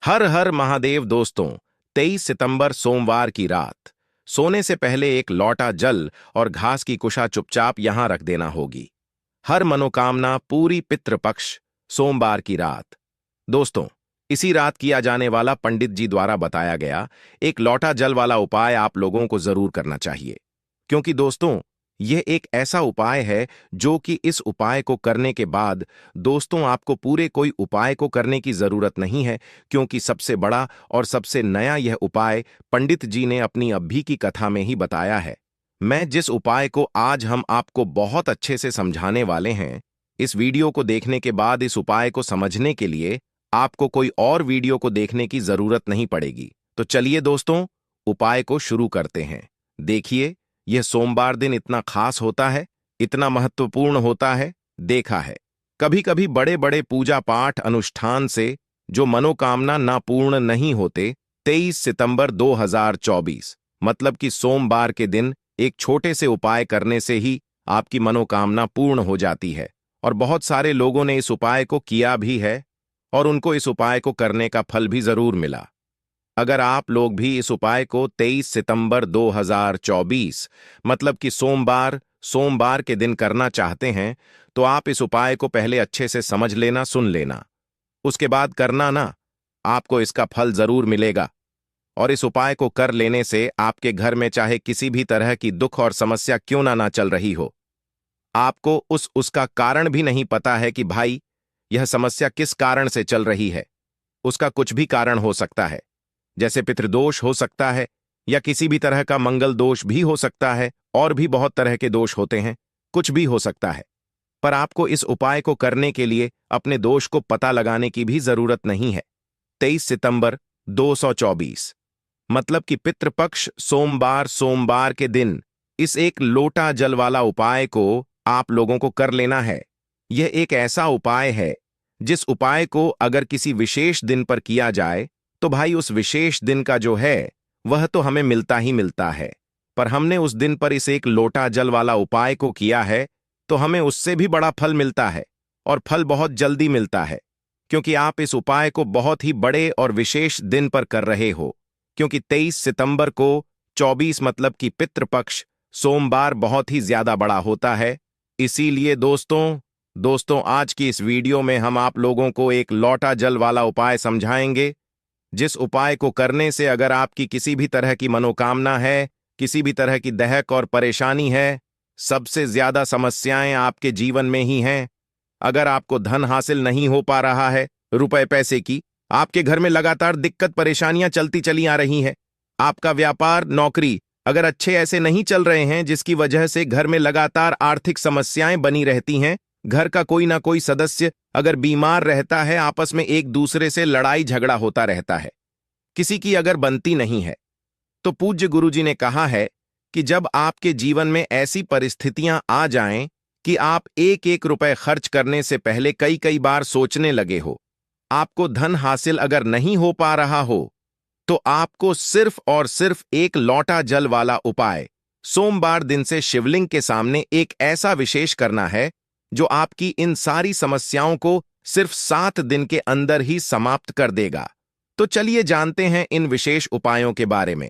हर हर महादेव दोस्तों। 23 सितंबर सोमवार की रात सोने से पहले एक लौटा जल और घास की कुशा चुपचाप यहां रख देना होगी। हर मनोकामना पूरी पितृपक्ष सोमवार की रात। दोस्तों, इसी रात किया जाने वाला पंडित जी द्वारा बताया गया एक लौटा जल वाला उपाय आप लोगों को जरूर करना चाहिए, क्योंकि दोस्तों यह एक ऐसा उपाय है जो कि इस उपाय को करने के बाद दोस्तों आपको पूरे कोई उपाय को करने की जरूरत नहीं है, क्योंकि सबसे बड़ा और सबसे नया यह उपाय पंडित जी ने अपनी अभी की कथा में ही बताया है। मैं जिस उपाय को आज हम आपको बहुत अच्छे से समझाने वाले हैं, इस वीडियो को देखने के बाद इस उपाय को समझने के लिए आपको कोई और वीडियो को देखने की जरूरत नहीं पड़ेगी। तो चलिए दोस्तों, उपाय को शुरू करते हैं। देखिए, यह सोमवार दिन इतना खास होता है, इतना महत्वपूर्ण होता है। देखा है कभी कभी बड़े बड़े पूजा पाठ अनुष्ठान से जो मनोकामना ना पूर्ण नहीं होते। 23 सितंबर 2024 मतलब कि सोमवार के दिन एक छोटे से उपाय करने से ही आपकी मनोकामना पूर्ण हो जाती है, और बहुत सारे लोगों ने इस उपाय को किया भी है और उनको इस उपाय को करने का फल भी जरूर मिला। अगर आप लोग भी इस उपाय को 23 सितंबर 2024 मतलब कि सोमवार के दिन करना चाहते हैं, तो आप इस उपाय को पहले अच्छे से समझ लेना, सुन लेना, उसके बाद करना ना। आपको इसका फल जरूर मिलेगा, और इस उपाय को कर लेने से आपके घर में चाहे किसी भी तरह की दुख और समस्या क्यों ना चल रही हो, आपको उसका कारण भी नहीं पता है कि भाई यह समस्या किस कारण से चल रही है। उसका कुछ भी कारण हो सकता है, जैसे पितृदोष हो सकता है, या किसी भी तरह का मंगल दोष भी हो सकता है, और भी बहुत तरह के दोष होते हैं, कुछ भी हो सकता है। पर आपको इस उपाय को करने के लिए अपने दोष को पता लगाने की भी जरूरत नहीं है। 23 सितंबर 224 मतलब कि पितृपक्ष सोमवार के दिन इस एक लोटा जल वाला उपाय को आप लोगों को कर लेना है। यह एक ऐसा उपाय है जिस उपाय को अगर किसी विशेष दिन पर किया जाए तो भाई उस विशेष दिन का जो है वह तो हमें मिलता ही मिलता है, पर हमने उस दिन पर इस एक लोटा जल वाला उपाय को किया है तो हमें उससे भी बड़ा फल मिलता है, और फल बहुत जल्दी मिलता है, क्योंकि आप इस उपाय को बहुत ही बड़े और विशेष दिन पर कर रहे हो। क्योंकि 23 सितंबर को 24 मतलब कि पितृपक्ष सोमवार बहुत ही ज्यादा बड़ा होता है। इसीलिए दोस्तों आज की इस वीडियो में हम आप लोगों को एक लौटा जल वाला उपाय समझाएंगे, जिस उपाय को करने से अगर आपकी किसी भी तरह की मनोकामना है, किसी भी तरह की दहक और परेशानी है, सबसे ज्यादा समस्याएं आपके जीवन में ही हैं। अगर आपको धन हासिल नहीं हो पा रहा है, रुपए पैसे की, आपके घर में लगातार दिक्कत परेशानियां चलती चली आ रही हैं, आपका व्यापार नौकरी अगर अच्छे ऐसे नहीं चल रहे हैं, जिसकी वजह से घर में लगातार आर्थिक समस्याएं बनी रहती हैं, घर का कोई ना कोई सदस्य अगर बीमार रहता है, आपस में एक दूसरे से लड़ाई झगड़ा होता रहता है, किसी की अगर बनती नहीं है, तो पूज्य गुरुजी ने कहा है कि जब आपके जीवन में ऐसी परिस्थितियां आ जाएं कि आप एक एक रुपए खर्च करने से पहले कई कई बार सोचने लगे हो, आपको धन हासिल अगर नहीं हो पा रहा हो, तो आपको सिर्फ और सिर्फ एक लौटा जल वाला उपाय सोमवार दिन से शिवलिंग के सामने एक ऐसा विशेष करना है जो आपकी इन सारी समस्याओं को सिर्फ 7 दिन के अंदर ही समाप्त कर देगा। तो चलिए जानते हैं इन विशेष उपायों के बारे में।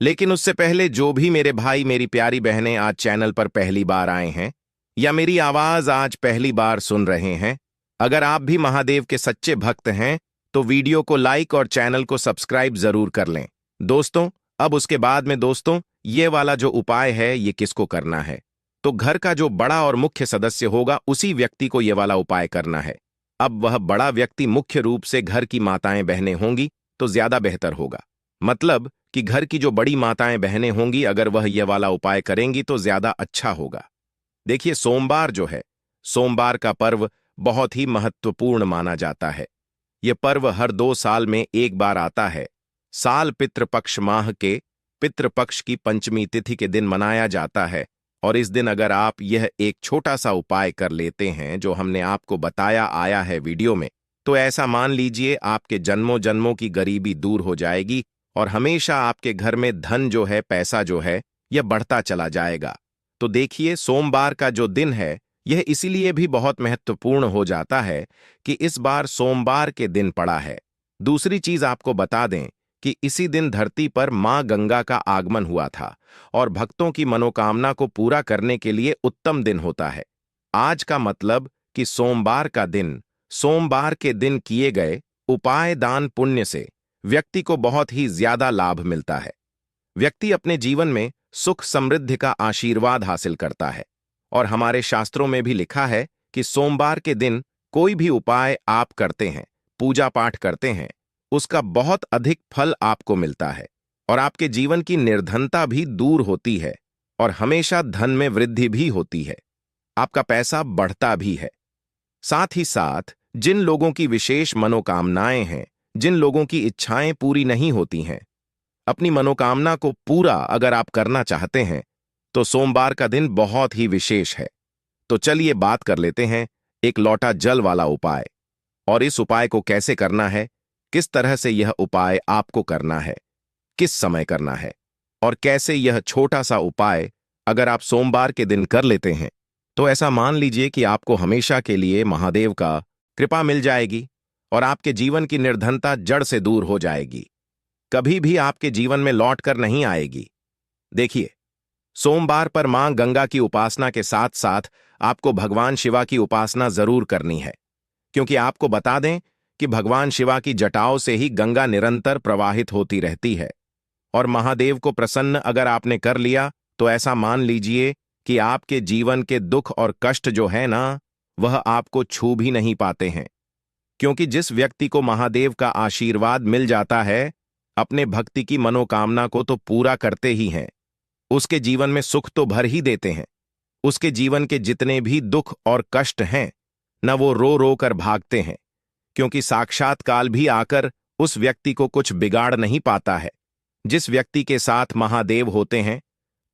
लेकिन उससे पहले जो भी मेरे भाई मेरी प्यारी बहनें आज चैनल पर पहली बार आए हैं या मेरी आवाज आज पहली बार सुन रहे हैं, अगर आप भी महादेव के सच्चे भक्त हैं तो वीडियो को लाइक और चैनल को सब्सक्राइब जरूर कर लें। दोस्तों, अब उसके बाद में दोस्तों ये वाला जो उपाय है ये किसको करना है, तो घर का जो बड़ा और मुख्य सदस्य होगा उसी व्यक्ति को ये वाला उपाय करना है। अब वह बड़ा व्यक्ति मुख्य रूप से घर की माताएं बहनें होंगी तो ज्यादा बेहतर होगा, मतलब कि घर की जो बड़ी माताएं बहनें होंगी अगर वह यह वाला उपाय करेंगी तो ज्यादा अच्छा होगा। देखिए, सोमवार जो है, सोमवार का पर्व बहुत ही महत्वपूर्ण माना जाता है। यह पर्व हर 2 साल में एक बार आता है। साल पितृपक्ष माह के पितृपक्ष की पंचमी तिथि के दिन मनाया जाता है, और इस दिन अगर आप यह एक छोटा सा उपाय कर लेते हैं जो हमने आपको बताया आया है वीडियो में, तो ऐसा मान लीजिए आपके जन्मों जन्मों की गरीबी दूर हो जाएगी, और हमेशा आपके घर में धन जो है, पैसा जो है, यह बढ़ता चला जाएगा। तो देखिए, सोमवार का जो दिन है यह इसीलिए भी बहुत महत्वपूर्ण हो जाता है कि इस बार सोमवार के दिन पड़ा है। दूसरी चीज आपको बता दें कि इसी दिन धरती पर मां गंगा का आगमन हुआ था और भक्तों की मनोकामना को पूरा करने के लिए उत्तम दिन होता है। आज का मतलब कि सोमवार का दिन, सोमवार के दिन किए गए उपाय दान पुण्य से व्यक्ति को बहुत ही ज्यादा लाभ मिलता है। व्यक्ति अपने जीवन में सुख समृद्धि का आशीर्वाद हासिल करता है और हमारे शास्त्रों में भी लिखा है कि सोमवार के दिन कोई भी उपाय आप करते हैं, पूजा पाठ करते हैं, उसका बहुत अधिक फल आपको मिलता है और आपके जीवन की निर्धनता भी दूर होती है और हमेशा धन में वृद्धि भी होती है। आपका पैसा बढ़ता भी है। साथ ही साथ जिन लोगों की विशेष मनोकामनाएं हैं, जिन लोगों की इच्छाएं पूरी नहीं होती हैं, अपनी मनोकामना को पूरा अगर आप करना चाहते हैं तो सोमवार का दिन बहुत ही विशेष है। तो चलिए बात कर लेते हैं एक लोटा जल वाला उपाय, और इस उपाय को कैसे करना है, किस तरह से यह उपाय आपको करना है, किस समय करना है और कैसे यह छोटा सा उपाय अगर आप सोमवार के दिन कर लेते हैं तो ऐसा मान लीजिए कि आपको हमेशा के लिए महादेव का कृपा मिल जाएगी और आपके जीवन की निर्धनता जड़ से दूर हो जाएगी, कभी भी आपके जीवन में लौट कर नहीं आएगी। देखिए, सोमवार पर मां गंगा की उपासना के साथ साथ आपको भगवान शिवा की उपासना जरूर करनी है, क्योंकि आपको बता दें कि भगवान शिवा की जटाओं से ही गंगा निरंतर प्रवाहित होती रहती है और महादेव को प्रसन्न अगर आपने कर लिया तो ऐसा मान लीजिए कि आपके जीवन के दुख और कष्ट जो है ना, वह आपको छू भी नहीं पाते हैं, क्योंकि जिस व्यक्ति को महादेव का आशीर्वाद मिल जाता है, अपने भक्ति की मनोकामना को तो पूरा करते ही हैं, उसके जीवन में सुख तो भर ही देते हैं। उसके जीवन के जितने भी दुख और कष्ट हैं न, वो रो रो कर भागते हैं, क्योंकि साक्षात काल भी आकर उस व्यक्ति को कुछ बिगाड़ नहीं पाता है। जिस व्यक्ति के साथ महादेव होते हैं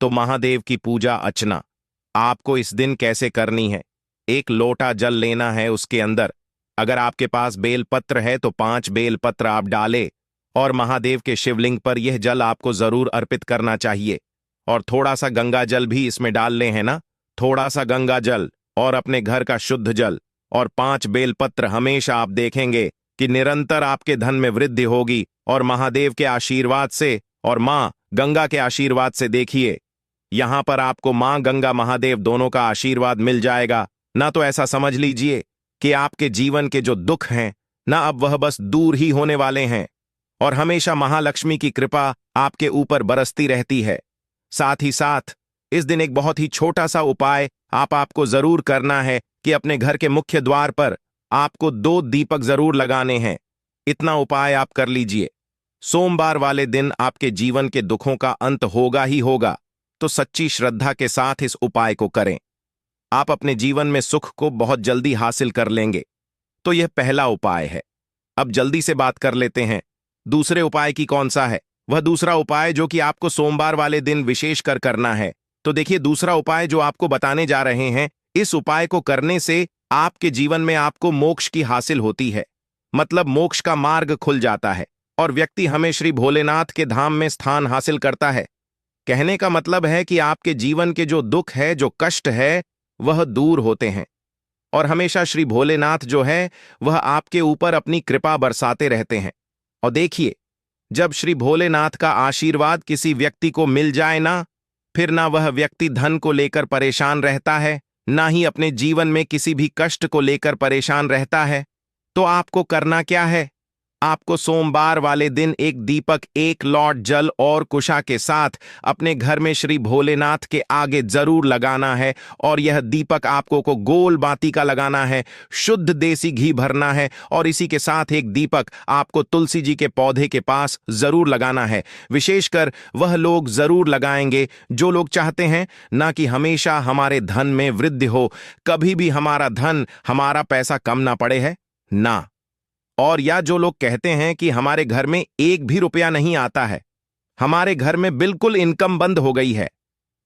तो महादेव की पूजा अर्चना आपको इस दिन कैसे करनी है। एक लोटा जल लेना है, उसके अंदर अगर आपके पास बेलपत्र है तो 5 बेलपत्र आप डालें और महादेव के शिवलिंग पर यह जल आपको जरूर अर्पित करना चाहिए। और थोड़ा सा गंगा जल भी इसमें डाल ले, है ना, थोड़ा सा गंगा जल और अपने घर का शुद्ध जल और 5 बेलपत्र। हमेशा आप देखेंगे कि निरंतर आपके धन में वृद्धि होगी और महादेव के आशीर्वाद से और मां गंगा के आशीर्वाद से देखिए, यहां पर आपको मां गंगा महादेव दोनों का आशीर्वाद मिल जाएगा ना। तो ऐसा समझ लीजिए कि आपके जीवन के जो दुख हैं ना, अब वह बस दूर ही होने वाले हैं और हमेशा महालक्ष्मी की कृपा आपके ऊपर बरसती रहती है। साथ ही साथ इस दिन एक बहुत ही छोटा सा उपाय आपको जरूर करना है कि अपने घर के मुख्य द्वार पर आपको 2 दीपक जरूर लगाने हैं। इतना उपाय आप कर लीजिए। सोमवार वाले दिन आपके जीवन के दुखों का अंत होगा ही होगा, तो सच्ची श्रद्धा के साथ इस उपाय को करें। आप अपने जीवन में सुख को बहुत जल्दी हासिल कर लेंगे। तो यह पहला उपाय है। अब जल्दी से बात कर लेते हैं दूसरे उपाय की कौन सा है। वह दूसरा उपाय जो कि आपको सोमवार वाले दिन विशेष कर करना है। तो देखिए, दूसरा उपाय जो आपको बताने जा रहे हैं, इस उपाय को करने से आपके जीवन में आपको मोक्ष की हासिल होती है, मतलब मोक्ष का मार्ग खुल जाता है और व्यक्ति हमें श्री भोलेनाथ के धाम में स्थान हासिल करता है। कहने का मतलब है कि आपके जीवन के जो दुख है, जो कष्ट है, वह दूर होते हैं और हमेशा श्री भोलेनाथ जो है वह आपके ऊपर अपनी कृपा बरसाते रहते हैं। और देखिए, जब श्री भोलेनाथ का आशीर्वाद किसी व्यक्ति को मिल जाए ना, फिर ना वह व्यक्ति धन को लेकर परेशान रहता है, ना ही अपने जीवन में किसी भी कष्ट को लेकर परेशान रहता है। तो आपको करना क्या है? आपको सोमवार वाले दिन एक दीपक, 1 लॉट जल और कुशा के साथ अपने घर में श्री भोलेनाथ के आगे जरूर लगाना है और यह दीपक आपको को गोल बाती का लगाना है, शुद्ध देसी घी भरना है और इसी के साथ एक दीपक आपको तुलसी जी के पौधे के पास जरूर लगाना है। विशेषकर वह लोग जरूर लगाएंगे जो लोग चाहते हैं ना कि हमेशा हमारे धन में वृद्धि हो, कभी भी हमारा धन, हमारा पैसा कम ना पड़े, है ना। और या जो लोग कहते हैं कि हमारे घर में 1 भी रुपया नहीं आता है, हमारे घर में बिल्कुल इनकम बंद हो गई है,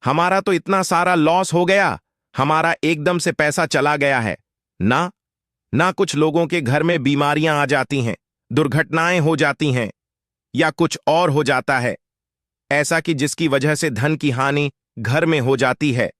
हमारा तो इतना सारा लॉस हो गया, हमारा एकदम से पैसा चला गया है ना कुछ लोगों के घर में बीमारियां आ जाती हैं, दुर्घटनाएं हो जाती हैं या कुछ और हो जाता है ऐसा कि जिसकी वजह से धन की हानि घर में हो जाती है।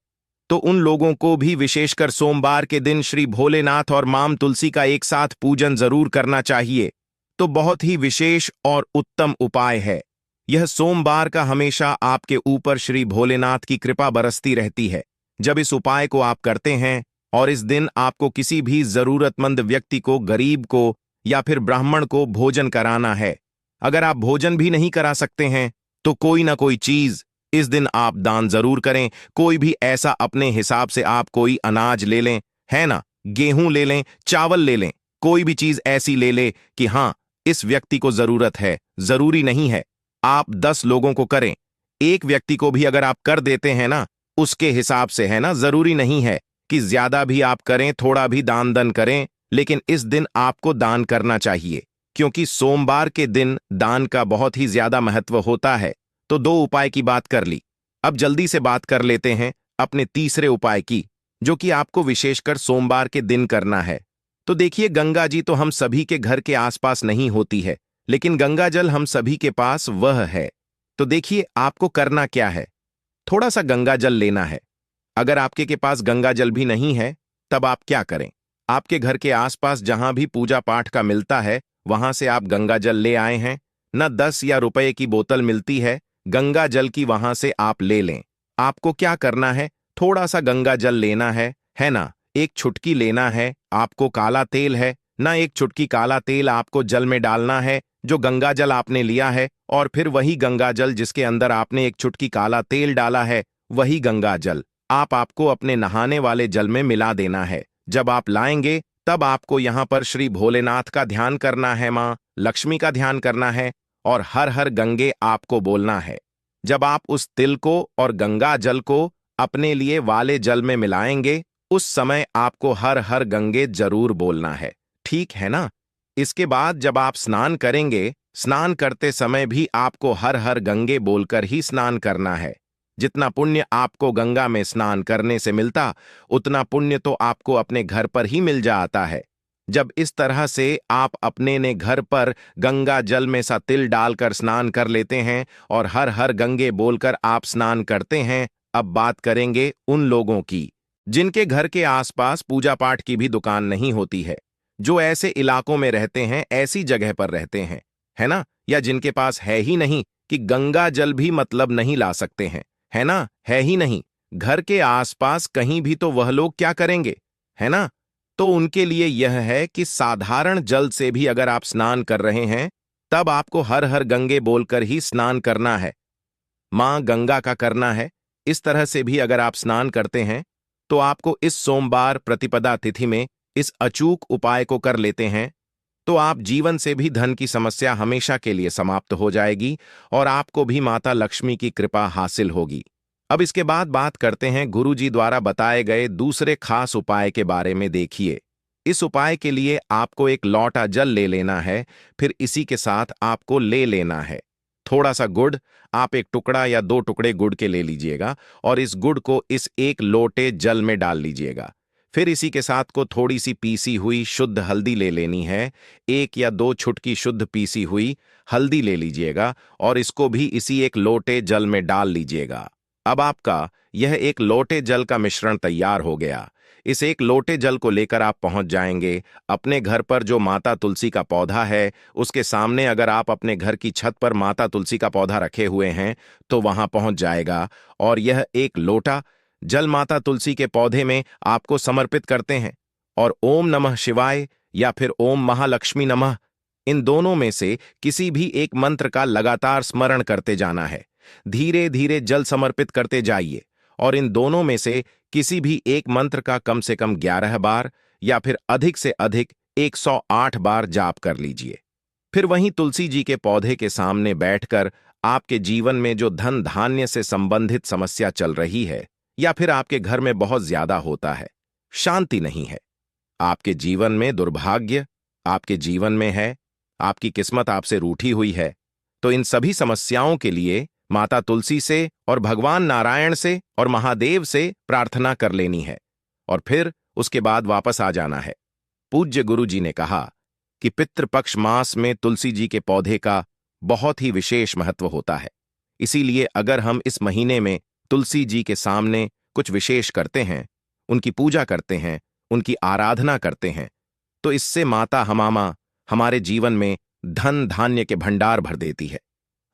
तो उन लोगों को भी विशेषकर सोमवार के दिन श्री भोलेनाथ और मां तुलसी का एक साथ पूजन जरूर करना चाहिए, तो बहुत ही विशेष और उत्तम उपाय है। यह सोमवार का हमेशा आपके ऊपर श्री भोलेनाथ की कृपा बरसती रहती है। जब इस उपाय को आप करते हैं और इस दिन आपको किसी भी जरूरतमंद व्यक्ति को, गरीब को या फिर ब्राह्मण को भोजन कराना है। अगर आप भोजन भी नहीं करा सकते हैं तो कोई ना कोई चीज इस दिन आप दान जरूर करें। कोई भी ऐसा अपने हिसाब से आप कोई अनाज ले लें, है ना, गेहूं ले लें, चावल ले लें, कोई भी चीज ऐसी ले ले कि हाँ इस व्यक्ति को जरूरत है। जरूरी नहीं है आप 10 लोगों को करें, एक व्यक्ति को भी अगर आप कर देते हैं ना उसके हिसाब से, है ना, जरूरी नहीं है कि ज्यादा भी आप करें, थोड़ा भी दान दन करें, लेकिन इस दिन आपको दान करना चाहिए क्योंकि सोमवार के दिन दान का बहुत ही ज्यादा महत्व होता है। तो 2 उपाय की बात कर ली, अब जल्दी से बात कर लेते हैं अपने तीसरे उपाय की, जो कि आपको विशेषकर सोमवार के दिन करना है। तो देखिए, गंगा जी तो हम सभी के घर के आसपास नहीं होती है, लेकिन गंगा जल हम सभी के पास वह है। तो देखिए आपको करना क्या है, थोड़ा सा गंगा जल लेना है। अगर आपके के पास गंगा जल भी नहीं है तब आप क्या करें, आपके घर के आसपास जहां भी पूजा पाठ का मिलता है वहां से आप गंगा जल ले आए हैं न, 10 या रुपए की बोतल मिलती है गंगा जल की, वहां से आप ले लें। आपको क्या करना है, थोड़ा सा गंगा जल लेना है ना, एक चुटकी लेना है। आपको काला तेल है ना, एक चुटकी काला तेल आपको जल में डालना है जो गंगा जल आपने लिया है, और फिर वही गंगा जल जिसके अंदर आपने एक चुटकी काला तेल डाला है, वही गंगा जल आपको अपने नहाने वाले जल में मिला देना है। जब आप लाएंगे तब आपको यहां पर श्री भोलेनाथ का ध्यान करना है, मां लक्ष्मी का ध्यान करना है और हर हर गंगे आपको बोलना है। जब आप उस तिल को और गंगा जल को अपने लिए वाले जल में मिलाएंगे उस समय आपको हर हर गंगे जरूर बोलना है, ठीक है ना। इसके बाद जब आप स्नान करेंगे, स्नान करते समय भी आपको हर हर गंगे बोलकर ही स्नान करना है। जितना पुण्य आपको गंगा में स्नान करने से मिलता उतना पुण्य तो आपको अपने घर पर ही मिल जाता है। जब इस तरह से आप अपने ने घर पर गंगा जल में सा तिल डालकर स्नान कर लेते हैं और हर हर गंगे बोलकर आप स्नान करते हैं, अब बात करेंगे उन लोगों की जिनके घर के आसपास पूजा पाठ की भी दुकान नहीं होती है, जो ऐसे इलाकों में रहते हैं, ऐसी जगह पर रहते हैं, है ना, या जिनके पास है ही नहीं कि गंगा जल भी मतलब नहीं ला सकते हैं, है ना, है ही नहीं घर के आसपास कहीं भी, तो वह लोग क्या करेंगे, है ना। तो उनके लिए यह है कि साधारण जल से भी अगर आप स्नान कर रहे हैं तब आपको हर हर गंगे बोलकर ही स्नान करना है, मां गंगा का करना है। इस तरह से भी अगर आप स्नान करते हैं तो आपको इस सोमवार प्रतिपदा तिथि में इस अचूक उपाय को कर लेते हैं तो आप जीवन से भी धन की समस्या हमेशा के लिए समाप्त हो जाएगी और आपको भी माता लक्ष्मी की कृपा हासिल होगी। अब इसके बाद बात करते हैं गुरुजी द्वारा बताए गए दूसरे खास उपाय के बारे में। देखिए, इस उपाय के लिए आपको एक लौटा जल ले लेना है, फिर इसी के साथ आपको ले लेना है थोड़ा सा गुड़। आप एक टुकड़ा या 2 टुकड़े गुड़ के ले लीजिएगा और इस गुड़ को इस एक लोटे जल में डाल लीजिएगा। फिर इसी के साथ को थोड़ी सी पीसी हुई शुद्ध हल्दी ले लेनी है, 1 या 2 छुटकी शुद्ध पीसी हुई हल्दी ले लीजिएगा और इसको भी इसी एक लोटे जल में डाल लीजिएगा। अब आपका यह एक लोटे जल का मिश्रण तैयार हो गया। इस एक लोटे जल को लेकर आप पहुंच जाएंगे अपने घर पर जो माता तुलसी का पौधा है उसके सामने। अगर आप अपने घर की छत पर माता तुलसी का पौधा रखे हुए हैं तो वहां पहुंच जाएगा और यह एक लोटा जल माता तुलसी के पौधे में आपको समर्पित करते हैं और ओम नमः शिवाय या फिर ओम महालक्ष्मी नमः, इन दोनों में से किसी भी एक मंत्र का लगातार स्मरण करते जाना है। धीरे धीरे जल समर्पित करते जाइए और इन दोनों में से किसी भी एक मंत्र का कम से कम 11 बार या फिर अधिक से अधिक 108 बार जाप कर लीजिए। फिर वहीं तुलसी जी के पौधे के सामने बैठकर आपके जीवन में जो धन धान्य से संबंधित समस्या चल रही है या फिर आपके घर में बहुत ज्यादा होता है, शांति नहीं है, आपके जीवन में दुर्भाग्य आपके जीवन में है, आपकी किस्मत आपसे रूठी हुई है, तो इन सभी समस्याओं के लिए माता तुलसी से और भगवान नारायण से और महादेव से प्रार्थना कर लेनी है और फिर उसके बाद वापस आ जाना है। पूज्य गुरु जी ने कहा कि पितृपक्ष मास में तुलसी जी के पौधे का बहुत ही विशेष महत्व होता है, इसीलिए अगर हम इस महीने में तुलसी जी के सामने कुछ विशेष करते हैं, उनकी पूजा करते हैं, उनकी आराधना करते हैं, तो इससे माता हमामा हमारे जीवन में धन धान्य के भंडार भर देती है।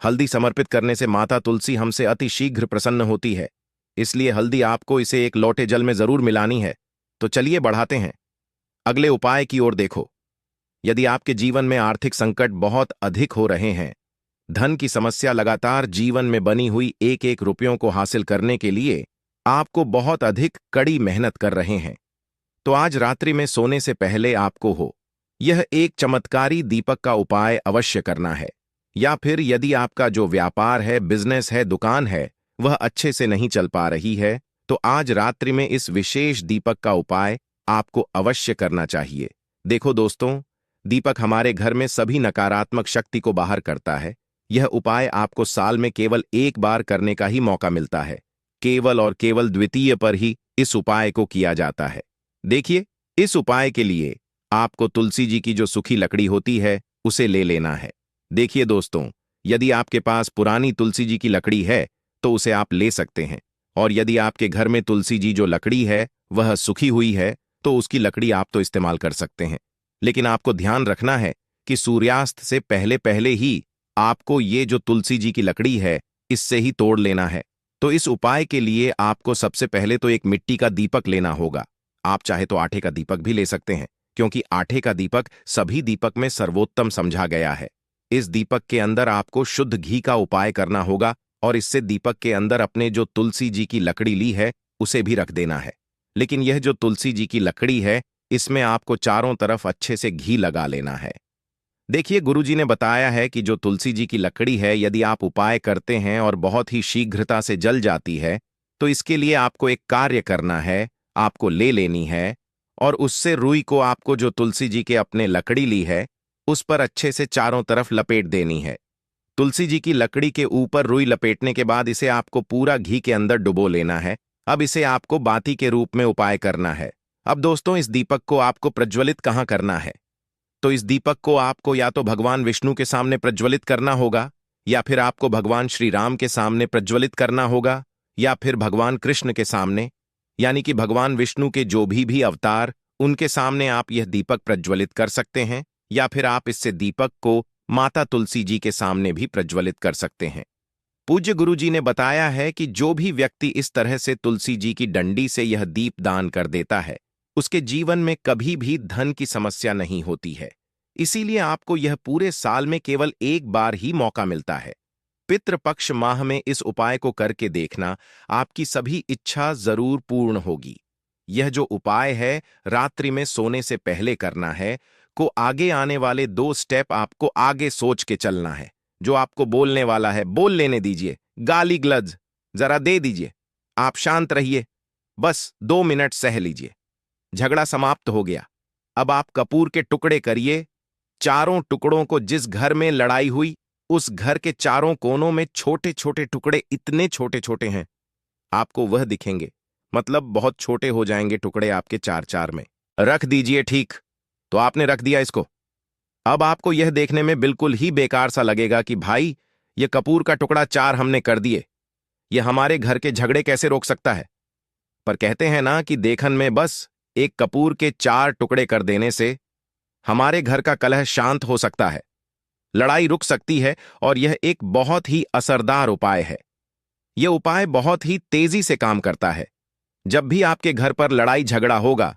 हल्दी समर्पित करने से माता तुलसी हमसे अति शीघ्र प्रसन्न होती है, इसलिए हल्दी आपको इसे एक लोटे जल में जरूर मिलानी है। तो चलिए बढ़ाते हैं, अगले उपाय की ओर देखो। यदि आपके जीवन में आर्थिक संकट बहुत अधिक हो रहे हैं, धन की समस्या लगातार जीवन में बनी हुई एक एक रुपयों को हासिल करने के लिए आपको बहुत अधिक कड़ी मेहनत कर रहे हैं, तो आज रात्रि में सोने से पहले आपको यह एक चमत्कारी दीपक का उपाय अवश्य करना है। या फिर यदि आपका जो व्यापार है, बिजनेस है, दुकान है, वह अच्छे से नहीं चल पा रही है, तो आज रात्रि में इस विशेष दीपक का उपाय आपको अवश्य करना चाहिए। देखो दोस्तों, दीपक हमारे घर में सभी नकारात्मक शक्ति को बाहर करता है। यह उपाय आपको साल में केवल एक बार करने का ही मौका मिलता है। केवल और केवल द्वितीय पर ही इस उपाय को किया जाता है। देखिए, इस उपाय के लिए आपको तुलसी जी की जो सूखी लकड़ी होती है उसे ले लेना है। देखिए दोस्तों, यदि आपके पास पुरानी तुलसी जी की लकड़ी है तो उसे आप ले सकते हैं, और यदि आपके घर में तुलसी जी जो लकड़ी है वह सूखी हुई है तो उसकी लकड़ी आप तो इस्तेमाल कर सकते हैं। लेकिन आपको ध्यान रखना है कि सूर्यास्त से पहले पहले ही आपको ये जो तुलसी जी की लकड़ी है इससे ही तोड़ लेना है। तो इस उपाय के लिए आपको सबसे पहले तो एक मिट्टी का दीपक लेना होगा। आप चाहे तो आटे का दीपक भी ले सकते हैं, क्योंकि आटे का दीपक सभी दीपक में सर्वोत्तम समझा गया है। इस दीपक के अंदर आपको शुद्ध घी का उपाय करना होगा, और इससे दीपक के अंदर अपने जो तुलसी जी की लकड़ी ली है उसे भी रख देना है। लेकिन यह जो तुलसी जी की लकड़ी है, इसमें आपको चारों तरफ अच्छे से घी लगा लेना है। देखिए, गुरुजी ने बताया है कि जो तुलसी जी की लकड़ी है, यदि आप उपाय करते हैं और बहुत ही शीघ्रता से जल जाती है, तो इसके लिए आपको एक कार्य करना है। आपको ले लेनी है और उससे रुई को आपको जो तुलसी जी के अपने लकड़ी ली है उस पर अच्छे से चारों तरफ लपेट देनी है। तुलसी जी की लकड़ी के ऊपर रुई लपेटने के बाद इसे आपको पूरा घी के अंदर डुबो लेना है। अब इसे आपको बाती के रूप में उपाय करना है। अब दोस्तों, इस दीपक को आपको प्रज्वलित कहाँ करना है? तो इस दीपक को आपको या तो भगवान विष्णु के सामने प्रज्वलित करना होगा, या फिर आपको भगवान श्री राम के सामने प्रज्वलित करना होगा, या फिर भगवान कृष्ण के सामने, यानी कि भगवान विष्णु के जो भी अवतार, उनके सामने आप यह दीपक प्रज्वलित कर सकते हैं। या फिर आप इससे दीपक को माता तुलसी जी के सामने भी प्रज्वलित कर सकते हैं। पूज्य गुरु जी ने बताया है कि जो भी व्यक्ति इस तरह से तुलसी जी की डंडी से यह दीप दान कर देता है, उसके जीवन में कभी भी धन की समस्या नहीं होती है। इसीलिए आपको यह पूरे साल में केवल एक बार ही मौका मिलता है। पितृपक्ष माह में इस उपाय को करके देखना, आपकी सभी इच्छा जरूर पूर्ण होगी। यह जो उपाय है रात्रि में सोने से पहले करना है, को आगे आने वाले 2 स्टेप आपको आगे सोच के चलना है। जो आपको बोलने वाला है बोल लेने दीजिए, गाली ग्लज जरा दे दीजिए, आप शांत रहिए, बस 2 मिनट सह लीजिए। झगड़ा समाप्त हो गया। अब आप कपूर के टुकड़े करिए। चारों टुकड़ों को जिस घर में लड़ाई हुई उस घर के चारों कोनों में छोटे छोटे टुकड़े, इतने छोटे छोटे हैं आपको वह दिखेंगे, मतलब बहुत छोटे हो जाएंगे टुकड़े आपके 4-4 में। रख दीजिए। ठीक, तो आपने रख दिया इसको। अब आपको यह देखने में बिल्कुल ही बेकार सा लगेगा कि भाई, यह कपूर का टुकड़ा 4 हमने कर दिए, यह हमारे घर के झगड़े कैसे रोक सकता है? पर कहते हैं ना कि देखन में बस एक कपूर के 4 टुकड़े कर देने से हमारे घर का कलह शांत हो सकता है, लड़ाई रुक सकती है। और यह एक बहुत ही असरदार उपाय है। यह उपाय बहुत ही तेजी से काम करता है। जब भी आपके घर पर लड़ाई झगड़ा होगा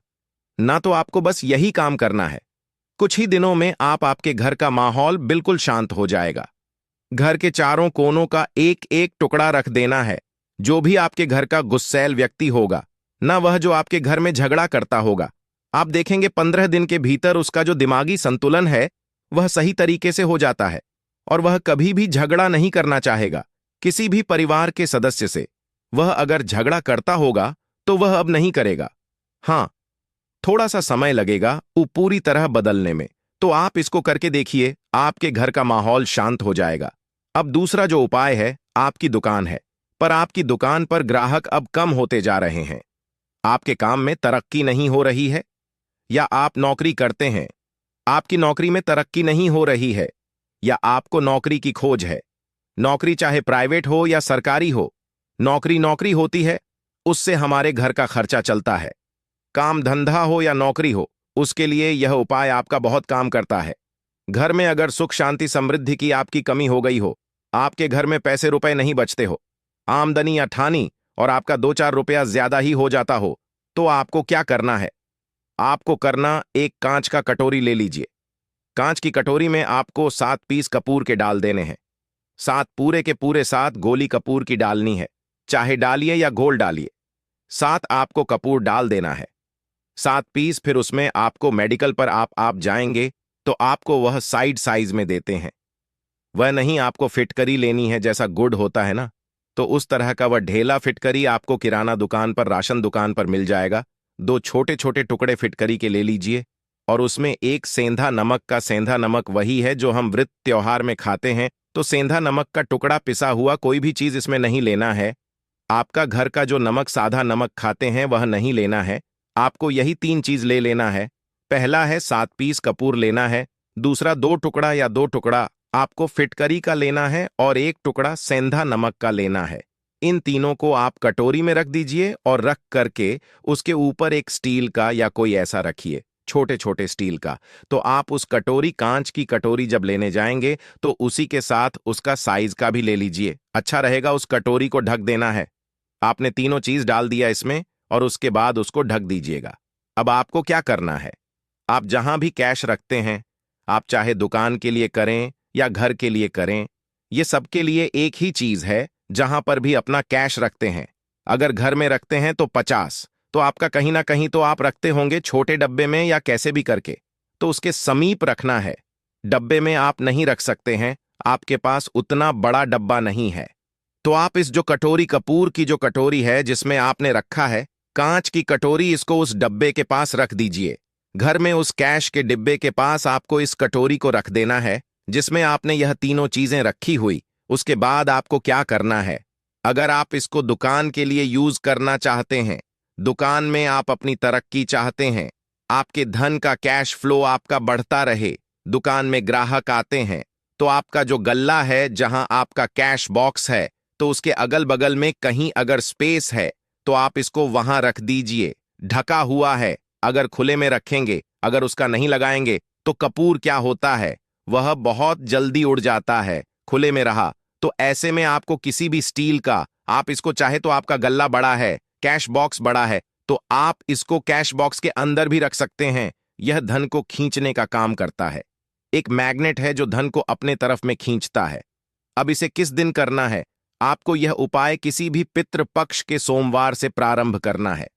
ना, तो आपको बस यही काम करना है। कुछ ही दिनों में आपके घर का माहौल बिल्कुल शांत हो जाएगा। घर के चारों कोनों का एक एक टुकड़ा रख देना है। जो भी आपके घर का गुस्सैल व्यक्ति होगा ना, वह जो आपके घर में झगड़ा करता होगा, आप देखेंगे 15 दिन के भीतर उसका जो दिमागी संतुलन है वह सही तरीके से हो जाता है, और वह कभी भी झगड़ा नहीं करना चाहेगा किसी भी परिवार के सदस्य से। वह अगर झगड़ा करता होगा तो वह अब नहीं करेगा। हां, थोड़ा सा समय लगेगा वो पूरी तरह बदलने में, तो आप इसको करके देखिए, आपके घर का माहौल शांत हो जाएगा। अब दूसरा जो उपाय है, आपकी दुकान है, पर आपकी दुकान पर ग्राहक अब कम होते जा रहे हैं। आपके काम में तरक्की नहीं हो रही है, या आप नौकरी करते हैं, आपकी नौकरी में तरक्की नहीं हो रही है, या आपको नौकरी की खोज है। नौकरी चाहे प्राइवेट हो या सरकारी हो, नौकरी नौकरी होती है, उससे हमारे घर का खर्चा चलता है। काम धंधा हो या नौकरी हो, उसके लिए यह उपाय आपका बहुत काम करता है। घर में अगर सुख शांति समृद्धि की आपकी कमी हो गई हो, आपके घर में पैसे रुपए नहीं बचते हो, आमदनी या ठानी और आपका 2-4 रुपया ज्यादा ही हो जाता हो, तो आपको क्या करना है? आपको करना, एक कांच का कटोरी ले लीजिए। कांच की कटोरी में आपको 7 पीस कपूर के डाल देने हैं। 7 पूरे के पूरे 7 गोली कपूर की डालनी है, चाहे डालिए या घोल डालिए। 7 आपको कपूर डाल देना है। 7 पीस, फिर उसमें आपको मेडिकल पर आप जाएंगे तो आपको वह साइड साइज में देते हैं। वह नहीं आपको फिटकरी लेनी है जैसा गुड़ होता है ना, तो उस तरह का वह ढेला फिटकरी आपको किराना दुकान पर, राशन दुकान पर मिल जाएगा। 2 छोटे छोटे टुकड़े फिटकरी के ले लीजिए और उसमें एक सेंधा नमक का, सेंधा नमक वही है जो हम व्रत त्योहार में खाते हैं, तो सेंधा नमक का टुकड़ा, पिसा हुआ कोई भी चीज इसमें नहीं लेना है। आपका घर का जो नमक, साधा नमक खाते हैं, वह नहीं लेना है। आपको यही 3 चीज ले लेना है। पहला है 7 पीस कपूर लेना है, दूसरा 2 टुकड़ा या 2 टुकड़ा आपको फिटकरी का लेना है और 1 टुकड़ा सेंधा नमक का लेना है। इन तीनों को आप कटोरी में रख दीजिए और रख करके उसके ऊपर एक स्टील का या कोई ऐसा रखिए, छोटे छोटे स्टील का। तो आप उस कटोरी, कांच की कटोरी जब लेने जाएंगे तो उसी के साथ उसका साइज का भी ले लीजिए। अच्छा रहेगा उस कटोरी को ढक देना है। आपने तीनों चीज डाल दिया इसमें और उसके बाद उसको ढक दीजिएगा। अब आपको क्या करना है? आप जहां भी कैश रखते हैं, आप चाहे दुकान के लिए करें या घर के लिए करें, ये सबके लिए एक ही चीज है। जहां पर भी अपना कैश रखते हैं, अगर घर में रखते हैं तो 50, तो आपका कहीं ना कहीं तो आप रखते होंगे छोटे डब्बे में या कैसे भी करके, तो उसके समीप रखना है। डब्बे में आप नहीं रख सकते हैं, आपके पास उतना बड़ा डब्बा नहीं है। तो आप इस जो कटोरी, कपूर की जो कटोरी है जिसमें आपने रखा है, कांच की कटोरी, इसको उस डब्बे के पास रख दीजिए। घर में उस कैश के डिब्बे के पास आपको इस कटोरी को रख देना है जिसमें आपने यह तीनों चीजें रखी हुई। उसके बाद आपको क्या करना है? अगर आप इसको दुकान के लिए यूज करना चाहते हैं, दुकान में आप अपनी तरक्की चाहते हैं, आपके धन का कैश फ्लो आपका बढ़ता रहे, दुकान में ग्राहक आते हैं, तो आपका जो गल्ला है, जहां आपका कैश बॉक्स है, तो उसके अगल बगल में कहीं अगर स्पेस है तो आप इसको वहां रख दीजिए। ढका हुआ है, अगर खुले में रखेंगे, अगर उसका नहीं लगाएंगे तो कपूर क्या होता है, वह बहुत जल्दी उड़ जाता है। खुले में रहा तो ऐसे में आपको किसी भी स्टील का, आप इसको चाहे तो, आपका गल्ला बड़ा है, कैश बॉक्स बड़ा है, तो आप इसको कैश बॉक्स के अंदर भी रख सकते हैं। यह धन को खींचने का काम करता है, एक मैग्नेट है जो धन को अपने तरफ में खींचता है। अब इसे किस दिन करना है? आपको यह उपाय किसी भी पितृ पक्ष के सोमवार से प्रारंभ करना है।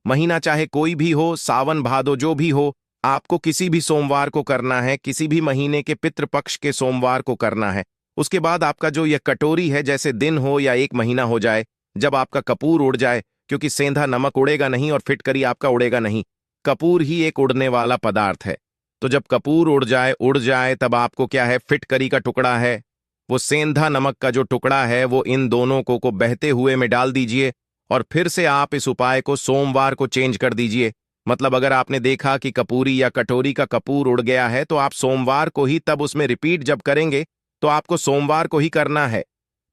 महीना चाहे कोई भी हो, सावन भादो जो भी हो, आपको किसी भी सोमवार को करना है, किसी भी महीने के पितृपक्ष के सोमवार को करना है। उसके बाद आपका जो यह कटोरी है, जैसे दिन हो या 1 महीना हो जाए, जब आपका कपूर उड़ जाए, क्योंकि सेंधा नमक उड़ेगा नहीं और फिटकरी आपका उड़ेगा नहीं, कपूर ही एक उड़ने वाला पदार्थ है। तो जब कपूर उड़ जाए तब आपको क्या है, फिटकरी का टुकड़ा है, वो सेंधा नमक का जो टुकड़ा है, वो इन दोनों को बहते हुए में डाल दीजिए और फिर से आप इस उपाय को सोमवार को चेंज कर दीजिए। मतलब अगर आपने देखा कि कपूरी या कटोरी का कपूर उड़ गया है, तो आप सोमवार को ही तब उसमें रिपीट जब करेंगे तो आपको सोमवार को ही करना है।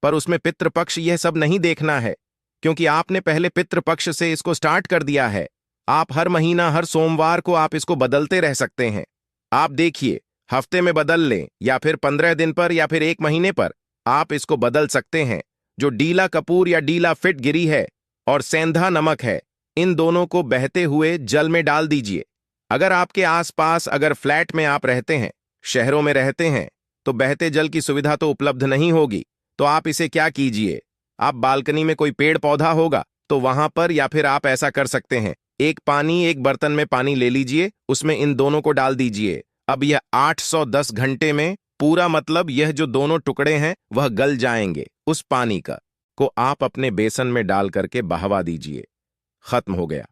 पर उसमें पितृपक्ष यह सब नहीं देखना है, क्योंकि आपने पहले पितृपक्ष से इसको स्टार्ट कर दिया है। आप हर महीना, हर सोमवार को आप इसको बदलते रह सकते हैं। आप देखिए, हफ्ते में बदल लें या फिर 15 दिन पर या फिर 1 महीने पर आप इसको बदल सकते हैं। जो डीला कपूर या डीला फिट गिरी है और सेंधा नमक है, इन दोनों को बहते हुए जल में डाल दीजिए। अगर आपके आसपास, अगर फ्लैट में आप रहते हैं, शहरों में रहते हैं, तो बहते जल की सुविधा तो उपलब्ध नहीं होगी। तो आप इसे क्या कीजिए, आप बालकनी में कोई पेड़ पौधा होगा तो वहां पर, या फिर आप ऐसा कर सकते हैं, एक बर्तन में पानी ले लीजिए, उसमें इन दोनों को डाल दीजिए। अब यह 810 घंटे में पूरा, मतलब यह जो दोनों टुकड़े हैं वह गल जाएंगे। उस पानी को आप अपने बेसन में डाल करके बहवा दीजिए। खत्म हो गया।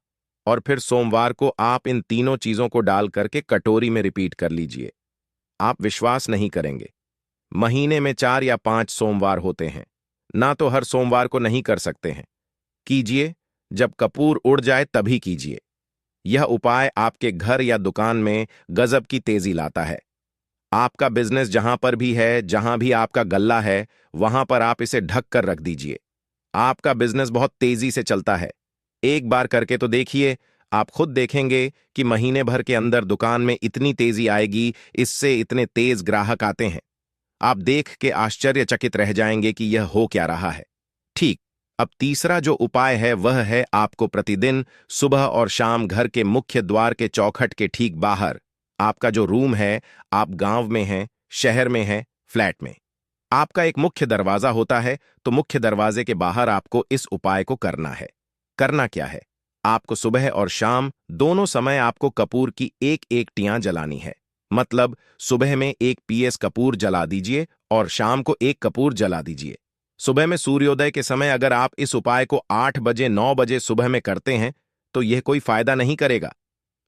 और फिर सोमवार को आप इन तीनों चीजों को डाल करके कटोरी में रिपीट कर लीजिए। आप विश्वास नहीं करेंगे, महीने में 4 या 5 सोमवार होते हैं। ना तो हर सोमवार को नहीं कर सकते हैं, कीजिए, जब कपूर उड़ जाए तभी कीजिए। यह उपाय आपके घर या दुकान में गजब की तेजी लाता है। आपका बिजनेस जहां पर भी है, जहां भी आपका गल्ला है, वहां पर आप इसे ढक कर रख दीजिए। आपका बिजनेस बहुत तेजी से चलता है। एक बार करके तो देखिए, आप खुद देखेंगे कि महीने भर के अंदर दुकान में इतनी तेजी आएगी, इससे इतने तेज ग्राहक आते हैं। आप देख के आश्चर्यचकित रह जाएंगे कि यह हो क्या रहा है। ठीक। अब तीसरा जो उपाय है वह है आपको प्रतिदिन सुबह और शाम घर के मुख्य द्वार के चौखट के ठीक बाहर, आपका जो रूम है, आप गांव में हैं, शहर में हैं, फ्लैट में, आपका एक मुख्य दरवाजा होता है, तो मुख्य दरवाजे के बाहर आपको इस उपाय को करना है। करना क्या है? आपको सुबह और शाम दोनों समय आपको कपूर की एक एक टियां जलानी है। मतलब सुबह में एक पीएस कपूर जला दीजिए और शाम को एक कपूर जला दीजिए। सुबह में सूर्योदय के समय अगर आप इस उपाय को 8 बजे 9 बजे सुबह में करते हैं तो यह कोई फायदा नहीं करेगा।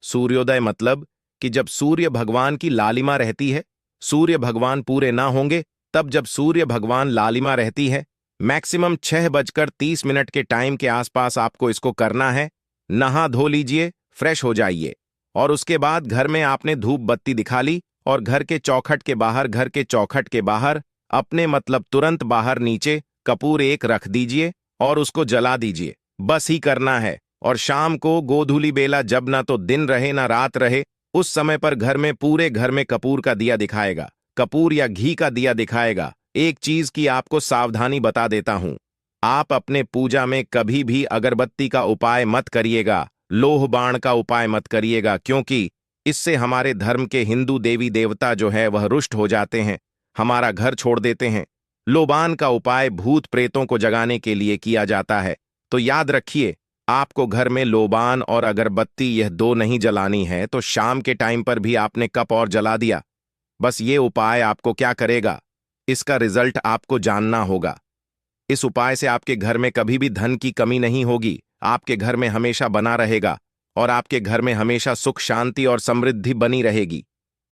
सूर्योदय मतलब कि जब सूर्य भगवान की लालिमा रहती है, सूर्य भगवान पूरे ना होंगे तब जब सूर्य भगवान लालिमा रहती है, मैक्सिमम 6:30 के टाइम के आसपास आपको इसको करना है। नहा धो लीजिए, फ्रेश हो जाइए और उसके बाद घर में आपने धूप बत्ती दिखा ली और घर के चौखट के बाहर अपने मतलब तुरंत बाहर नीचे कपूर एक रख दीजिए और उसको जला दीजिए। बस ही करना है। और शाम को गोधूली बेला, जब ना तो दिन रहे ना रात रहे, उस समय पर घर में पूरे घर में कपूर का दिया दिखाएगा, कपूर या घी का दिया दिखाएगा। एक चीज की आपको सावधानी बता देता हूं, आप अपने पूजा में कभी भी अगरबत्ती का उपाय मत करिएगा, लोह बाण का उपाय मत करिएगा, क्योंकि इससे हमारे धर्म के हिंदू देवी देवता जो है वह रुष्ट हो जाते हैं, हमारा घर छोड़ देते हैं। लोबान का उपाय भूत प्रेतों को जगाने के लिए किया जाता है। तो याद रखिए, आपको घर में लोबान और अगरबत्ती यह दो नहीं जलानी है, तो शाम के टाइम पर भी आपने कप और जला दिया। बस ये उपाय आपको क्या करेगा, इसका रिजल्ट आपको जानना होगा। इस उपाय से आपके घर में कभी भी धन की कमी नहीं होगी, आपके घर में हमेशा बना रहेगा और आपके घर में हमेशा सुख शांति और समृद्धि बनी रहेगी।